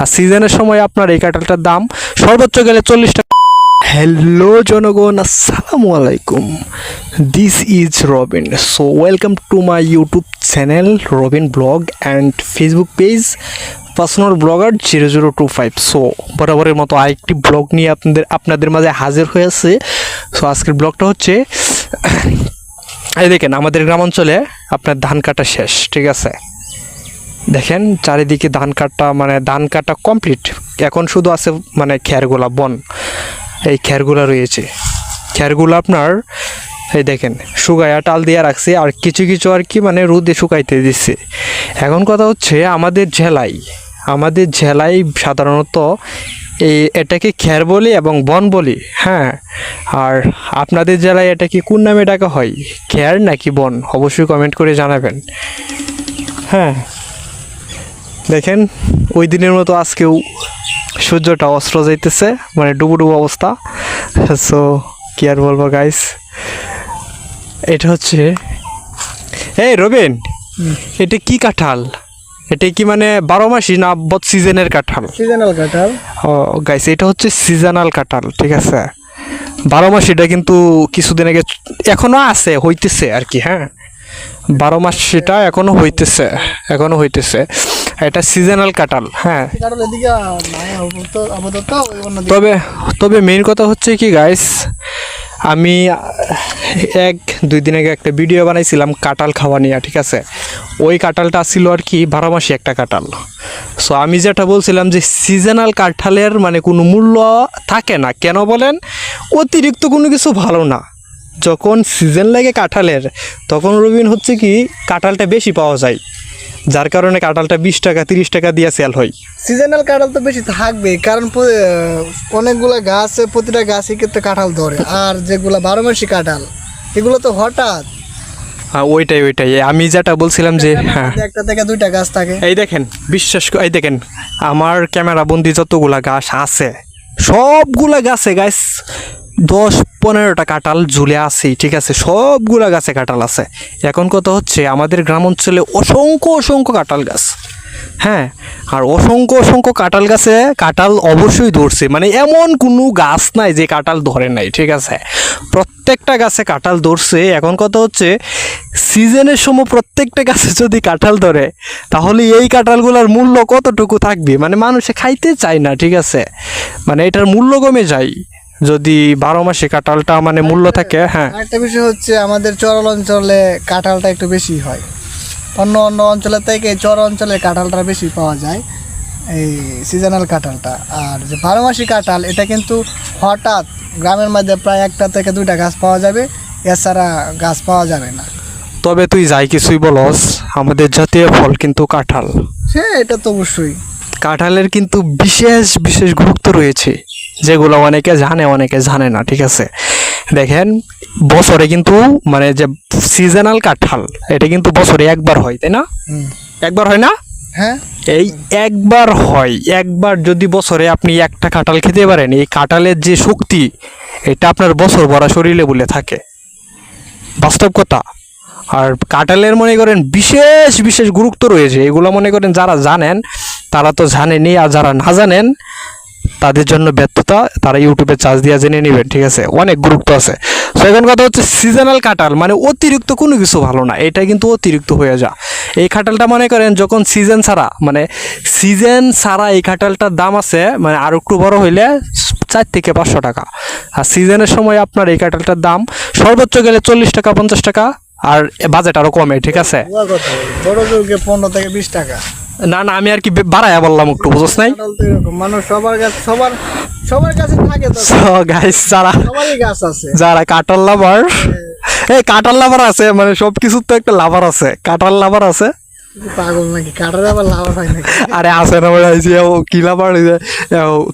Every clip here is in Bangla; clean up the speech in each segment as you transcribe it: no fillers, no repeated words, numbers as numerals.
আর সিজনের সময় আপনার এই কাঁঠালটার দাম সর্বোচ্চ গেলে 40 টাকা। হ্যালো জনগণ, আসসালামু আলাইকুম। This is Robin. So welcome to my YouTube channel Robin blog and Facebook page personal blogger 0025। So বরাবরের মতো আরেকটি ব্লগ নিয়ে আপনাদের মাঝে হাজির হয়েছে। সো আজকের ব্লগটা হচ্ছে এই দেখেন, আমাদের গ্রামাঞ্চলে আপনার ধান কাটা শেষ, ঠিক আছে। দেখেন চারিদিকে ধান কাটা কমপ্লিট। এখন শুধু আছে খেরগুলা, বন, এই খেরগুলা রয়েছে। খেরগুলো আপনার এই দেখেন শুকায়া টাল দিয়ে রাখছে, আর কিছু কিছু আর কি রোদে শুকাইতে দিচ্ছে। এখন কথা হচ্ছে আমাদের জেলায় সাধারণত এটাকে খের বলি এবং বন বলি, হ্যাঁ। আর আপনাদের জেলায় এটা কি কোন নামে ডাকা হয়, খের নাকি বন? অবশ্যই কমেন্ট করে জানাবেন, হ্যাঁ। দেখেন ওই দিনের মতো আজকেও সূর্যটা অস্ত্র যাইতেছে, ডুবো ডুবো অবস্থা। সো কি আর বলবো গাইস, এটা হচ্ছে এই রবিন, এটা কি কাঁঠাল? এটা কি 12 মাসি না সিজনের কাঁঠাল? সিজনাল কাঁঠাল। ও গাইস, এটা হচ্ছে সিজনাল কাঁঠাল, ঠিক আছে। 12 মাসিটা কিন্তু কিছুদিন আগে এখনো আছে, হইতেছে আর কি, হ্যাঁ। 12 মাসিটা এখনো হইতেছে। এটা সিজনাল কাঁঠাল, হ্যাঁ। তবে মেইন কথা হচ্ছে কি গাইস, আমি 1-2 দিন আগে একটা ভিডিও বানাইছিলাম কাঁঠাল খাওয়া নিয়ে, ঠিক আছে। ওই কাঁঠালটা ছিল আর কি 12 মাসি একটা কাঁঠাল। সো আমি যেটা বলছিলাম যে সিজনাল কাঁঠালের কোনো মূল্য থাকে না, কেন বলেন? অতিরিক্ত কোনো কিছু ভালো না। যখন সিজন লাগে কাঁঠালের, তখন রবিন হচ্ছে কি কাঁঠালটা বেশি পাওয়া যায়, যার কারণে কাঁঠালটা 20 টাকা 30 টাকা দিয়ে সেল হয়। সিজনাল কাঁঠাল তো বেশি থাকবে, কারণ অনেকগুলো গাছ, প্রতিটা গাছই কিন্তু কাঁঠাল ধরে। আর যেগুলো 12 মাসি কাঁঠাল, এগুলো তো হঠাৎ। ওইটাই আমি যেটা বলছিলাম যে হ্যাঁ, একটা থেকে 2টা গাছ থাকে। এই দেখেন, এই দেখেন আমার ক্যামেরা বন্দি যতগুলা গাছ আছে, সবগুলা গাছে গাছ 10-15টা কাঁঠাল ঝুলে আছে, ঠিক আছে। সবগুলা গাছে কাঁঠাল আছে। এখন কথা হচ্ছে আমাদের গ্রাম অঞ্চলে অসংখ্য কাঁঠাল গাছ, হ্যাঁ। আর অসংখ্য কাঁঠাল গাছে কাঁঠাল অবশ্যই ধরছে, এমন কোনো গাছ নাই যে কাঁঠাল ধরে নাই, ঠিক আছে। প্রত্যেকটা গাছে কাঁঠাল ধরছে। এখন কথা হচ্ছে সিজনের সময় প্রত্যেকটা গাছে যদি কাঁঠাল ধরে, তাহলে এই কাঁঠালগুলোর মূল্য কতটুকু থাকবে? মানুষে খাইতে চায় না, ঠিক আছে। এটার মূল্য কমে যায় যদি 12 মাসে কাঁঠালটা মূল্য থাকে, হ্যাঁ। একটা বিষয় হচ্ছে আমাদের চর অঞ্চলে কাঁঠালটা একটু বেশি হয়, অন্য অঞ্চলের থেকে চর অঞ্চলে কাঁঠালটা বেশি পাওয়া যায়, এই সিজনাল কাঁঠালটা। আর যে 12 মাসি কাঁঠাল, এটা কিন্তু হঠাৎ গ্রামের মধ্যে প্রায় 1টা থেকে 2টা গাছ পাওয়া যাবে, এছাড়া গাছ পাওয়া যাবে না। তবে তুই যাই কিছুই বলস, আমাদের জাতীয় ফল কিন্তু কাঁঠাল। হ্যাঁ, এটা তো অবশ্যই। কাঁঠালের কিন্তু বিশেষ গুরুত্ব রয়েছে, যেগুলো অনেকে জানে না, ঠিক আছে। দেখেন বছরে কিন্তু যে সিজনাল কাঁঠাল, এটা কিন্তু বছরে একবার হয়, তাই না? একবার হয় না? হ্যাঁ, এই একবার যদি বছরে আপনি একটা কাঁঠাল খেতে পারেন, এই কাঁঠালের যে শক্তি, এটা আপনার বছর ভরা শরীরে বলে থাকে, বাস্তব কথা। আর কাঁঠালের করেন বিশেষ গুরুত্ব রয়েছে। এগুলো যারা জানেন তারা তো জানেনই, আর যারা না জানেন তাদের জন্য ব্যর্থতা, তারা ইউটিউবে চার্জ দিয়ে জেনে নেবেন, ঠিক আছে। অনেক গুরুত্ব আছে। তো এখন কথা হচ্ছে সিজনাল কাঁঠাল অতিরিক্ত কোনো কিছু ভালো না, এটা কিন্তু অতিরিক্ত হয়ে যা। এই কাঁঠালটা করেন যখন সিজন ছাড়া এই কাঁঠালটার দাম আছে আর একটু বড় হইলে 4 থেকে 500 টাকা। আর সিজনের সময় আপনার এই কাঁঠালটার দাম সর্বোচ্চ গেলে 40 টাকা 50 টাকা, আর বাজেট আরো কমে, ঠিক আছে। বড় জোরকে 15 থেকে 20 টাকা। না আমি আর কি বাড়াইয়া বললাম একটু, বুঝছ নাই? মানুষ সবার কাছে থাকে তো। সো গাইস, সবারই গাছ আছে। যারা কাঁঠাল লাভার, এই কাঁঠাল লাভার আছে, সবকিছুর তো একটা লাভার আছে, কাঁঠাল লাভার আছে। পাগল নাকি? কাঁঠাল আবার লাভার হয় নাকি? আরে আছে না, কি লাভার,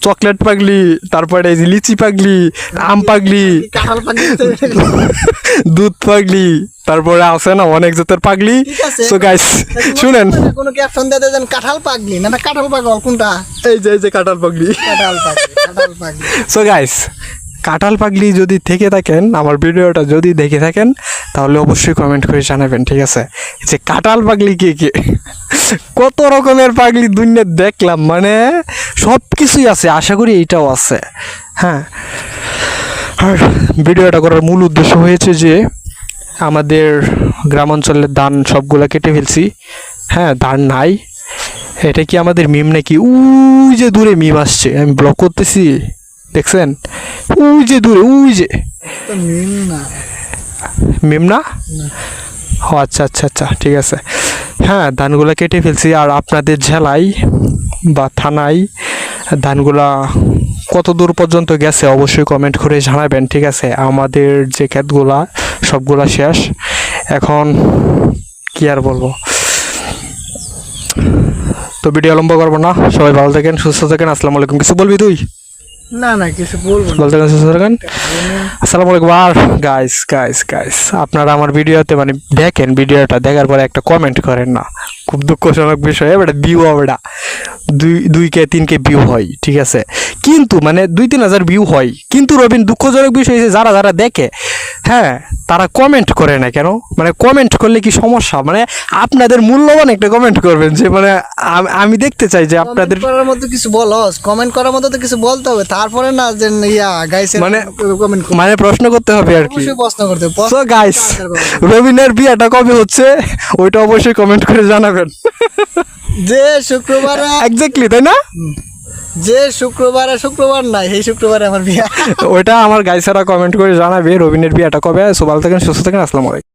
চকলেট পাগলি, তারপরে এই যে লিচি পাগলি, আম পাগলি, কাঁঠাল পাগলি, দুধ পাগলি, তারপরে আছে না অনেক জাতের পাগলি। সো গাইস শুনেন, কোনো ক্যাপশন দিয়ে দেন কাঁঠাল পাগলি না কাঁঠাল পাগল, কোনটা? এই যে কাঁঠাল পাগলি। কাঁঠাল পাগলি। সো গাইস কাঁঠাল পাগলি যদি থেকে থাকেন, আমার ভিডিওটা যদি দেখে থাকেন, তাহলে অবশ্যই কমেন্ট করে জানাবেন, ঠিক আছে? যে কাঁঠাল পাগলি কে কে, কত রকমের পাগলি দুনিয়া দেখলাম, মানে সব কিছুই আছে, আশা করি এইটাও আছে। হ্যাঁ, আর ভিডিওটা করার মূল উদ্দেশ্য হয়েছে যে আমাদের গ্রাম অঞ্চলের ধান সবগুলা কেটে ফেলছি। হ্যাঁ, ধান নাই। এটা কি আমাদের মিম নাকি? উই যে দূরে মিম আসছে, আমি ব্লক করতেছি, দেখছেন? উই যে দূরে, উই যে তো মিম না। মিম না? না। ও আচ্ছা আচ্ছা আচ্ছা, ঠিক আছে। হ্যাঁ, ধানগুলো কেটে ফেলছি। আর আপনাদের জেলায় বা থানায় ধানগুলা কত দূর পর্যন্ত গেছে অবশ্যই কমেন্ট করে জানাবেন, ঠিক আছে? আমাদের যে ক্ষেতগুলা সবগুলা শেষ এখন, কি আর বলবো। তো ভিডিও লম্বা করবো না, সবাই ভালো থাকেন, সুস্থ থাকেন। আসসালামু আলাইকুম। কিছু বলবি তুই? না না, কিছু বলবো না। ভালো থাকেন, সুস্থ থাকেন। আসসালামু আলাইকুম। আর গাইস গাইস গাইস, আপনারা আমার ভিডিওতে মানে দেখেন, ভিডিওটা দেখার পরে একটা কমেন্ট করেন না, খুব দুঃখজনক বিষয়। এবারে ভিউ হবে না, 2K 3K ভিউ হয়, ঠিক আছে? কিন্তু মানে 2-3 হাজার ভিউ হয়, কিন্তু রবিন দুঃখজনক বিষয় হচ্ছে যারা যারা দেখে, হ্যাঁ, তারা কমেন্ট করে না কেন? মানে কমেন্ট করলে কি সমস্যা? মানে আপনাদের মূল্যবান একটা কমেন্ট করবেন, যে মানে আমি দেখতে চাই যে আপনাদের কমেন্ট করার মতো কিছু বলো, কমেন্ট করার মতো তো কিছু বলতে হবে, তারপরে না যে গাইসের মানে কমেন্ট মানে প্রশ্ন করতে হবে আর কি। অবশ্যই প্রশ্ন করতে হবে। সো গাইস, রবিনের বিয়েটা কবে হচ্ছে ওইটা অবশ্যই কমেন্ট করে জানাবেন। যে শুক্রবারে এক্স্যাক্টলি, তাই না? যে শুক্রবার নাই, সেই শুক্রবারে আমার বিয়ে। ওইটা আমার গাইসারা কমেন্ট করে জানাবে রবিনের বিয়েটা কবে। সো ভালো থাকেন, সুস্থ থাকেন। আসসালামু আলাইকুম।